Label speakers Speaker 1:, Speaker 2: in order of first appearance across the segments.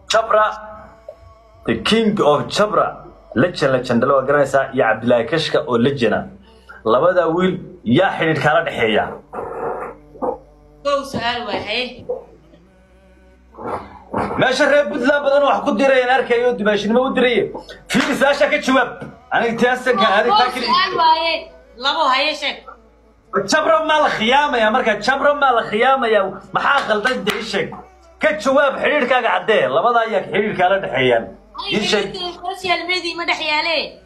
Speaker 1: Jabra, the king of Jabra, legend لو قرنسا يا عبد الله كشكا أو legend لبدا ويل يا حين الكلام حيا.
Speaker 2: كو سؤال واحد.
Speaker 1: ما شرب بدلا بدنا واحد قدرة ينارك يود ماشي ما ودريه في مساشة كشباب أنا تياسك هذه تاكل.
Speaker 2: سؤال واحد لبو هيشك.
Speaker 1: جبرا مال الخيامة يا مركز جبرا مال الخيامة يا محاقل ضد إيشك كشباب حرير كاق عديه لبدا ياك حرير كلا دحيان.
Speaker 2: إيشك. السوشيال ميديا ما دحيالي.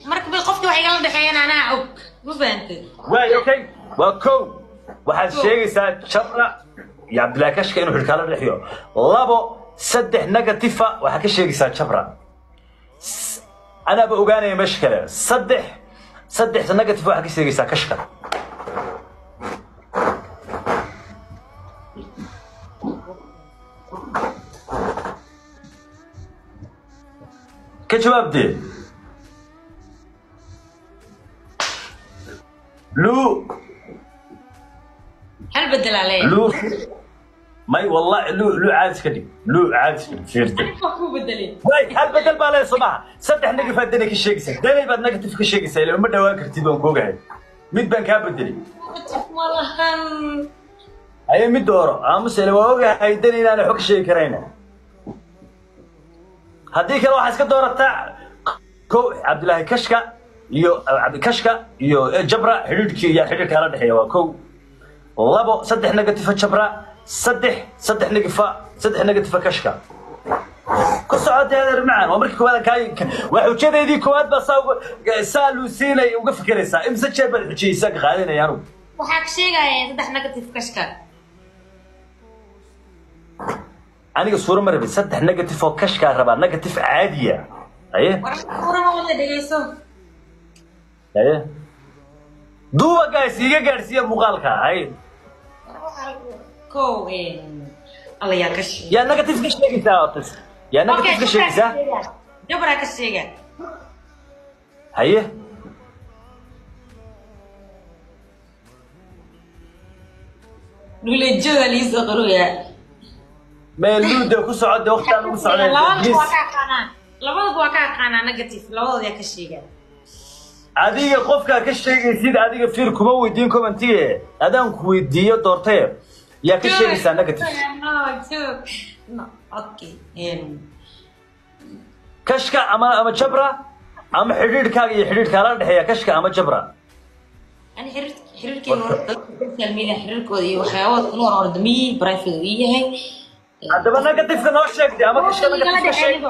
Speaker 2: مركب القفط وحي قال دحيان أنا عب مو فهمت.
Speaker 1: واي أوكي وكو واحد شيء سات جبرا يا عبد الله كشك إنه حرير كلا دحيو لابو سدح نيجاتيفا وحكي شيء سات جبرا أنا بأوغاني مشكلة صدح نيجاتيف وحكي شيء سات كشك كجواب دي لو
Speaker 2: هل بدل عليه؟
Speaker 1: لو ماي والله لو عاد كدي لو عاد فيرت
Speaker 2: هو بدلين
Speaker 1: واي هل بدل بالي صباح صدح نقف هدني كشيكسه دني بعد نقف كشيكسه لو ما دوا كرتيبون كوغاي ميد بان كا بدلي
Speaker 2: والله
Speaker 1: اي ميد دوره امس لو اوغاي دني انا حق شيء كرينا هذيك الواحد اسك دورتا كو عبد الله كشكا يو عبد كشكا يو جبره حدودكي يا حدودك لا دحيا waa كو لabo saddex negative jabra saddex negative kashka ku socodayda macaan oo markii koowaad waxa ujeedaydii koowaad ba saalu siinay uga fikiraysa imsa jeer bad xujiyaysa qaadinayaan
Speaker 2: waxa ka sheegaya saddex negative kashka
Speaker 1: aniga suuro marbi saddex negative oo kashka raba negative caadiya aye
Speaker 2: warama wada dhageyso
Speaker 1: aye duwa gaasiga gaarsiya muuqaalka aye
Speaker 2: كو الله يا كش
Speaker 1: يا نيجاتيف كش نيجاتيف يا نيجاتيف كش نيجاتيف
Speaker 2: جبرك السيجا
Speaker 1: هيه
Speaker 2: لولي جو اللي يسقلوا يا
Speaker 1: ما لوده كسعد وقتنا وسعد
Speaker 2: لبض واقع قانا نيجاتيف لبض يا كشيجا
Speaker 1: adiga qofka ka sheegaysid adiga fiir kuma weydiin commentiye adaan ku weydiiyo doortay yaa ka sheegaysaa negative
Speaker 2: no okay
Speaker 1: kashka ama jabra ama xiriirkaaga iyo xiriirka la dhaxeeya kashka ama jabra
Speaker 2: ani xiriirkii social media xiriirkooda iyo waxyaabo kale oo ordami private yahay
Speaker 1: hadaba negative ka noo sheegtay ama kashka negative ka sheeg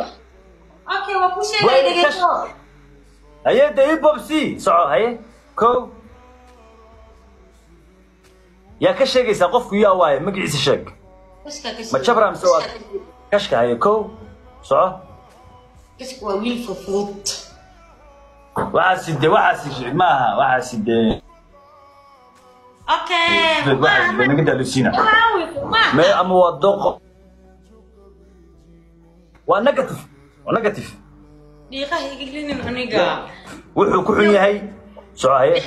Speaker 2: okay waa ku sheegay dhageyso
Speaker 1: هيا ده بوبسي صعو هيا كو يا كشك يسقف ويا واي مقعيس الشك ما تشبر مسوا كشك هيا كو صعو
Speaker 2: كشك ويل فوت
Speaker 1: وعسد معها وعسد
Speaker 2: اوكي
Speaker 1: وعسد نقدر لسينا ما اموضق ونيجاتيف
Speaker 2: دقيقة يقولين أنيقا
Speaker 1: wuxuu ku xun yahay soocaye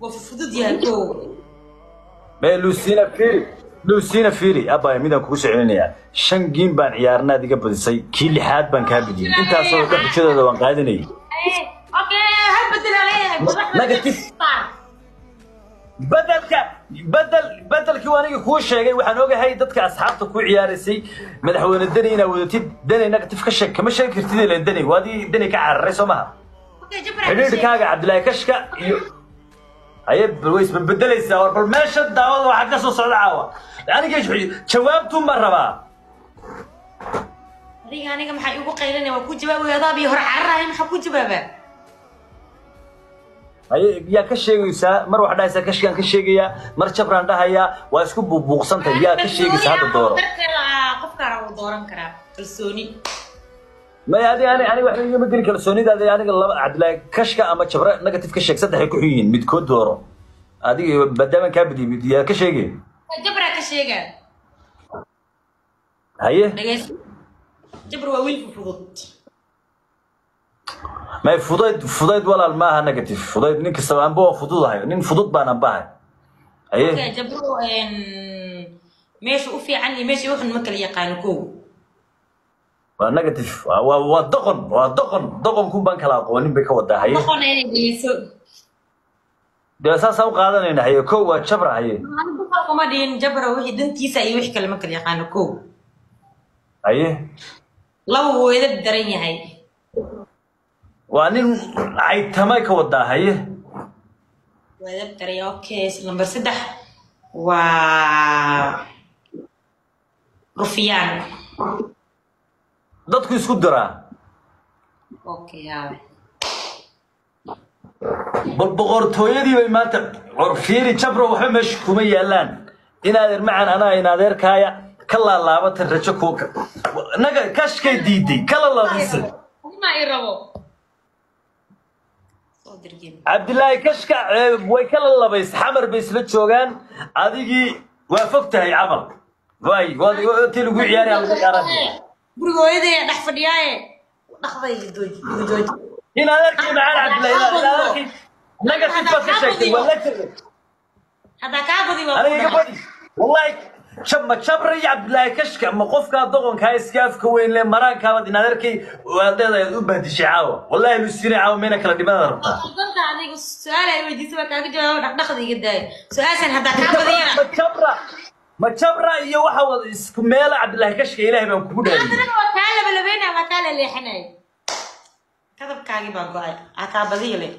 Speaker 2: وفضد يا كو
Speaker 1: ما لوسينا فيري أبا ميدان كوكو سعينيا شن جيم بان عيارنا ديقا بدسي كي لحاد بان كابدين انتا صور دحو جدا دوان قاعديني
Speaker 2: اوكي هل بدل عليها
Speaker 1: نيجاتيف بدل كوانيga ku sheegay waxaan ogahay dadka asxaabta ku ciyaarisay madaxweyne danina wadatid danina negative ka sheeg kama sheeg kartid ilaa dani waadi dani ka cararay Soomaha xiriirkaaga Cabdullaahi Kashka iyo ayay balways bedelaysa war bal meesha daawada waxa ka soo socda caawa aniga jawaabtu ma rabaa
Speaker 2: aniga maxay ugu qaylinay waa ku jawaabay adaabi hor cararay maxaa ku jawaabaa
Speaker 1: يا كشيغيسا مر واحد هيسا كشكان كشيغيا مر جبران دهيا waa isku buuqsantay yaa كشيغيسا hada dooro
Speaker 2: qofka rabo dooran kara kalsooni
Speaker 1: ma yaadi wax ma geli kalsoonidaada aniga laba Cabdullaahi Kashka ama jabra negative ka sheeg saddex ay ku xiyeen mid kood dooro adiga badama ka bidi yaa ka sheegay
Speaker 2: jabra ka sheega
Speaker 1: haye
Speaker 2: jabra waa wiil fudud
Speaker 1: ما فضيت ولا الماء نيجاتيف فضيت نينك سبعان بوا فضود هاي نين فضود بان باهي أيه
Speaker 2: جبرو ماشي وفي عني ماشي وحن مكل يقانكو
Speaker 1: ونيجاتيف ودقن كون بان كلا قوانين بك ودا هي
Speaker 2: بقون أنا بيسو
Speaker 1: ده اساس او قادنينا هي كو waa jabra haye
Speaker 2: أنا بقول ما دين جبرة وحي دنتيسا أي وحي كلمة مكل يقانكو
Speaker 1: haye
Speaker 2: لو إذا بدرين هاي
Speaker 1: waa nin ay tamay ka wada haye
Speaker 2: وإذا بدرين أوكي نمبر 6 و رفيان
Speaker 1: dadku isku dira
Speaker 2: أوكي هاي
Speaker 1: boqortooyadii bay maanta fiiri jabra waxa meesh kuma yaalaan inaad macaan ana inaad erkaaya kala laabata rajo ku naga kashkay diiday kala laabisay
Speaker 2: ما يربو صدر جيم
Speaker 1: Abdullahi kashka way kala labays xamar bay isla joogan adigii waa fogtahay camal way tii lagu ciyaari aan lagu ciyaaran
Speaker 2: gurigooyadii dhex fadhiyaaye dhaxday jooji
Speaker 1: inaad erkay macaan Abdullahi inaad erkay naga sidba ka sheegtay wala jiray
Speaker 2: هذا كابدي
Speaker 1: aniga badi wallahi jabra iyo Abdullahi kashka ma qofka doqonka iskaafka weyn le maraanka inaad erkay wadeeda u baadishay caawa wallahi lu siree caawa meena kala dhimada rabtaa
Speaker 2: قلت عليك السؤال أي وجدت بك أجي جواب دخدي قداي سؤال هذا كابدي
Speaker 1: ما jabra iyo waxa wada isku meel Abdullahi kashka ilaahay baan kugu dhaariyay
Speaker 2: أنا وكالة بلبينا وكالة اللي حناي كذب كاجي بقى عكابدي لي